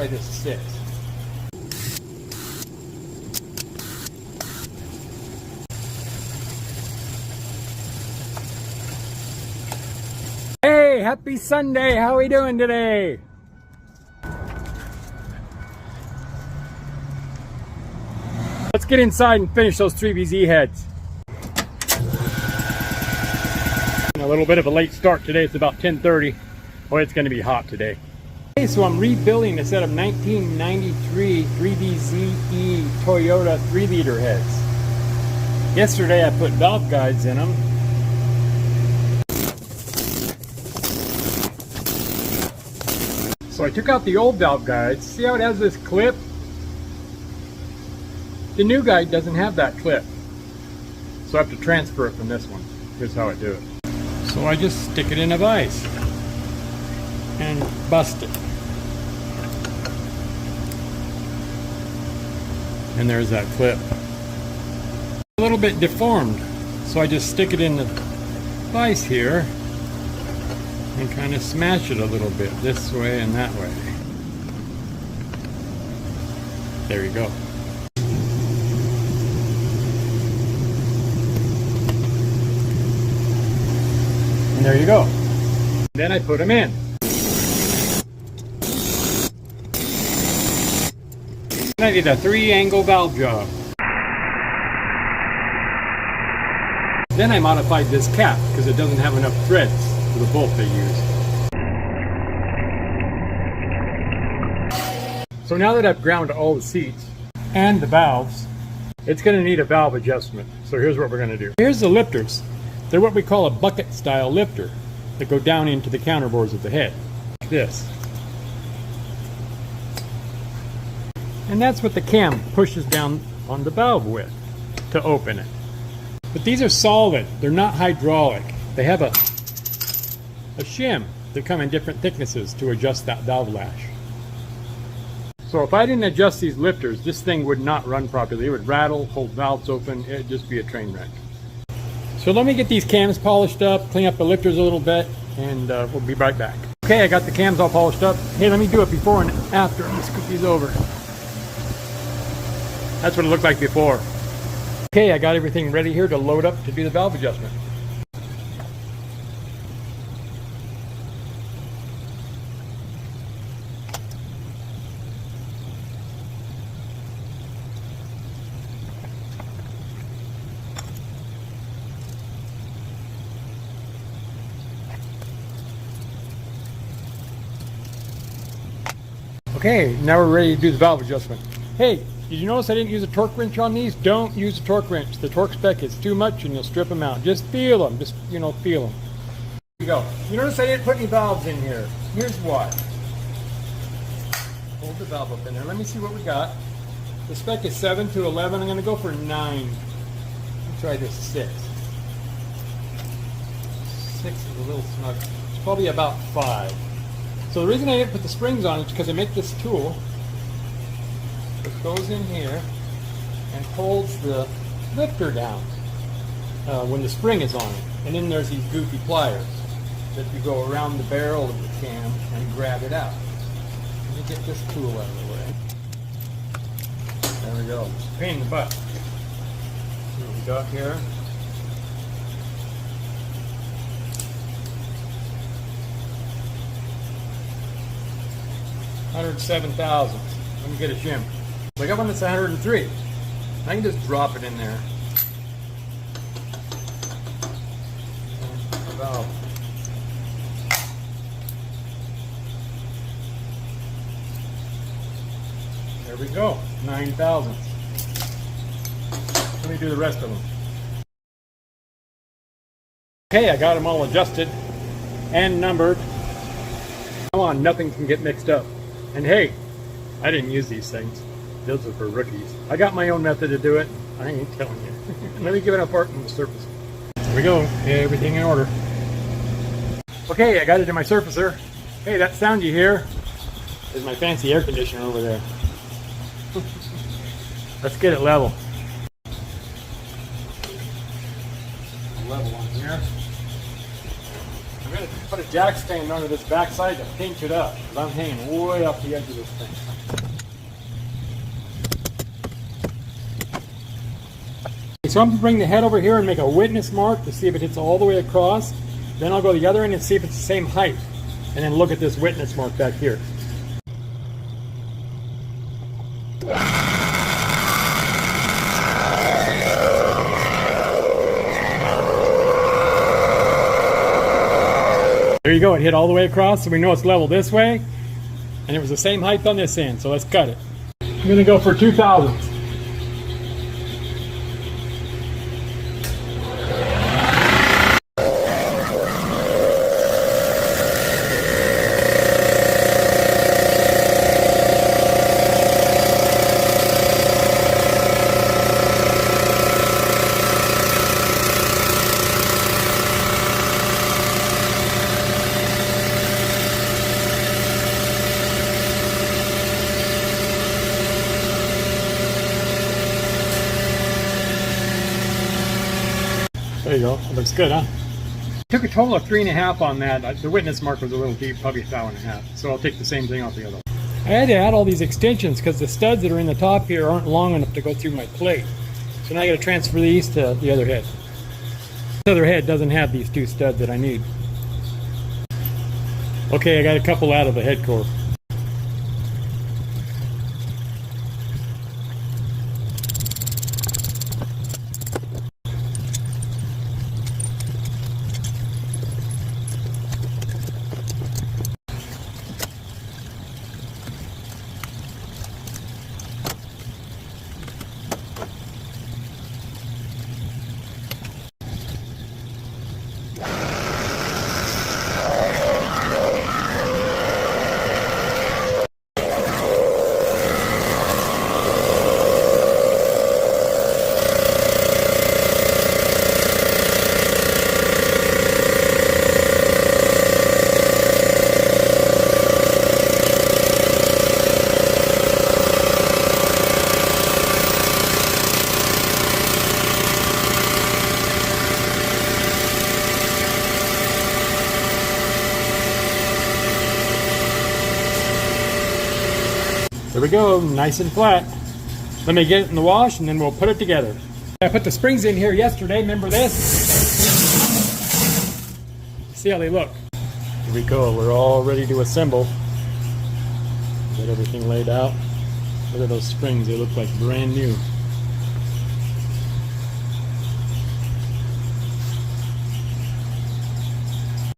try this 6. Hey, happy Sunday. How are we doing today? Let's get inside and finish those 3VZ heads. A little bit of a late start today. It's about 10:30. Boy, it's going to be hot today. Okay, so I'm rebuilding a set of 1993 3VZ-E Toyota 3-liter heads. Yesterday I put valve guides in them. So I took out the old valve guides. See how it has this clip? The new guide doesn't have that clip. So I have to transfer it from this one. Here's how I do it. So I just stick it in a vise and bust it. And there's that clip. A little bit deformed, so I just stick it in the vise here and kind of smash it a little bit this way and that way. There you go. And there you go. Then I put them in. And I did a 3-angle valve job. Then I modified this cap because it doesn't have enough threads for the bolt they use. So now that I've ground all the seats and the valves, it's going to need a valve adjustment. So here's what we're going to do. Here's the lifters. They're what we call a bucket style lifter that go down into the counterbores of the head, like this. And that's what the cam pushes down on the valve with to open it. But these are solid, they're not hydraulic. They have a shim that come in different thicknesses to adjust that valve lash. So if I didn't adjust these lifters, this thing would not run properly. It would rattle, hold valves open, it'd just be a train wreck. So let me get these cams polished up, clean up the lifters a little bit, and we'll be right back. Okay, I got the cams all polished up. Hey, let me do it before and after. Let me scoot these over. That's what it looked like before. Okay, I got everything ready here to load up to do the valve adjustment. Okay, now we're ready to do the valve adjustment. Hey, did you notice I didn't use a torque wrench on these? Don't use a torque wrench. The torque spec is too much and you'll strip them out. Just feel them. Just, feel them. Here you go. You notice I didn't put any valves in here. Here's why. Hold the valve up in there. Let me see what we got. The spec is 7 to 11. I'm going to go for 9. Let's try this 6. 6 is a little snug. It's probably about 5. So the reason I didn't put the springs on is because I make this tool that goes in here and holds the lifter down when the spring is on it. And then there's these goofy pliers that you go around the barrel of the cam and grab it out. Let me get this tool out of the way. There we go. It's a pain in the butt. See what we got here. $107,000. Let me get a shim. I got one that's 103. I can just drop it in there. Valve. There we go. 9 thousandths. Let me do the rest of them. Okay, I got them all adjusted and numbered. Come on, nothing can get mixed up. And hey, I didn't use these things. Those are for rookies. I got my own method to do it. I ain't telling you. Let me give it apart from the surface. There we go. Everything in order. Okay, I got it in my surfacer. Hey, that sound you hear is my fancy air conditioner over there. Let's get it level. Level on here. I got it. Put a jack stand under this back side to pinch it up, because I'm hanging way up the edge of this thing. So I'm going to bring the head over here and make a witness mark to see if it hits all the way across. Then I'll go to the other end and see if it's the same height. And then look at this witness mark back here. There you go, it hit all the way across, so we know it's level this way. And it was the same height on this end, so let's cut it. I'm going to go for 2/1000. There you go. It looks good, huh? Took a total of 3.5 on that. The witness mark was a little deep, probably 1.5. So I'll take the same thing off the other. I had to add all these extensions because the studs that are in the top here aren't long enough to go through my plate. So now I got to transfer these to the other head. The other head doesn't have these 2 studs that I need. Okay, I got a couple out of the head core. There we go, nice and flat. Let me get it in the wash and then we'll put it together. I put the springs in here yesterday, remember this? See how they look. Here we go, we're all ready to assemble. Get everything laid out. Look at those springs, they look like brand new.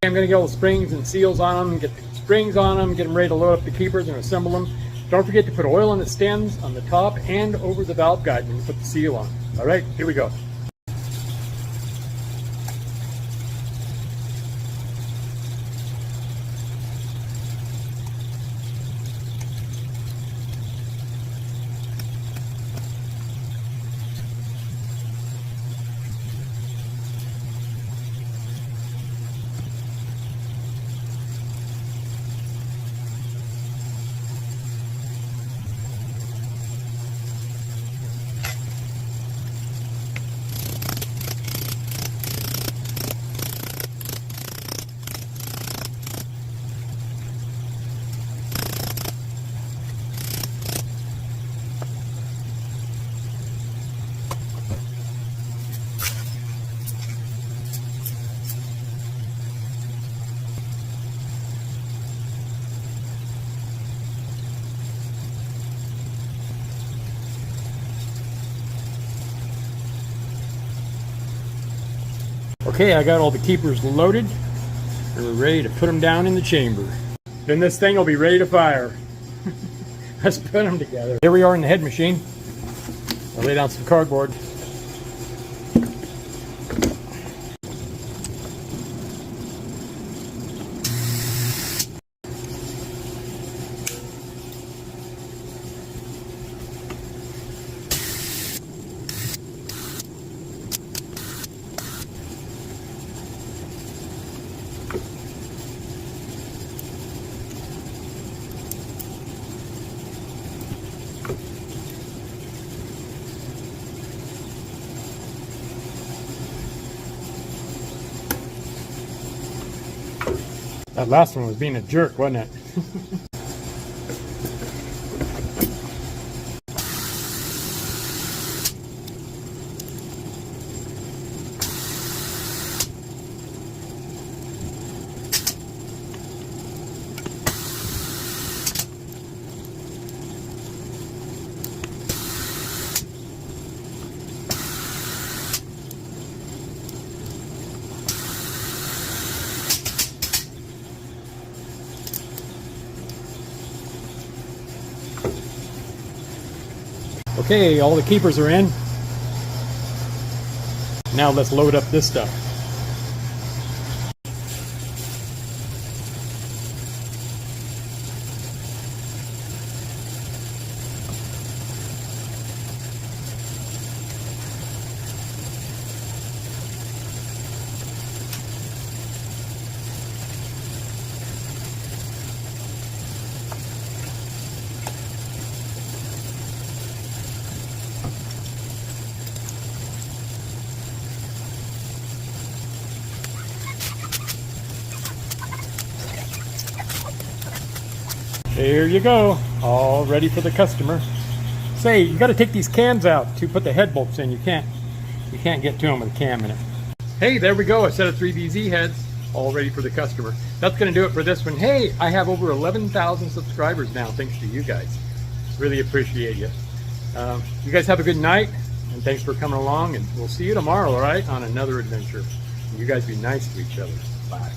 I'm going to get all the springs and seals on them, get the springs on them, get them ready to load up the keepers and assemble them. Don't forget to put oil on the stems, on the top, and over the valve guide when you put the seal on. All right, here we go. Okay, I got all the keepers loaded and we're ready to put them down in the chamber. Then this thing will be ready to fire. Let's put them together. Here we are in the head machine. I'll lay down some cardboard. That last one was being a jerk, wasn't it? Okay, all the keepers are in. Now let's load up this stuff. There you go, all ready for the customer. Say, you got to take these cams out to put the head bolts in. You can't get to them with a cam in it. Hey, there we go, a set of 3VZ heads, all ready for the customer. That's going to do it for this one. Hey, I have over 11,000 subscribers now, thanks to you guys. Really appreciate you. You guys have a good night, and thanks for coming along, and we'll see you tomorrow, all right, on another adventure. You guys be nice to each other. Bye.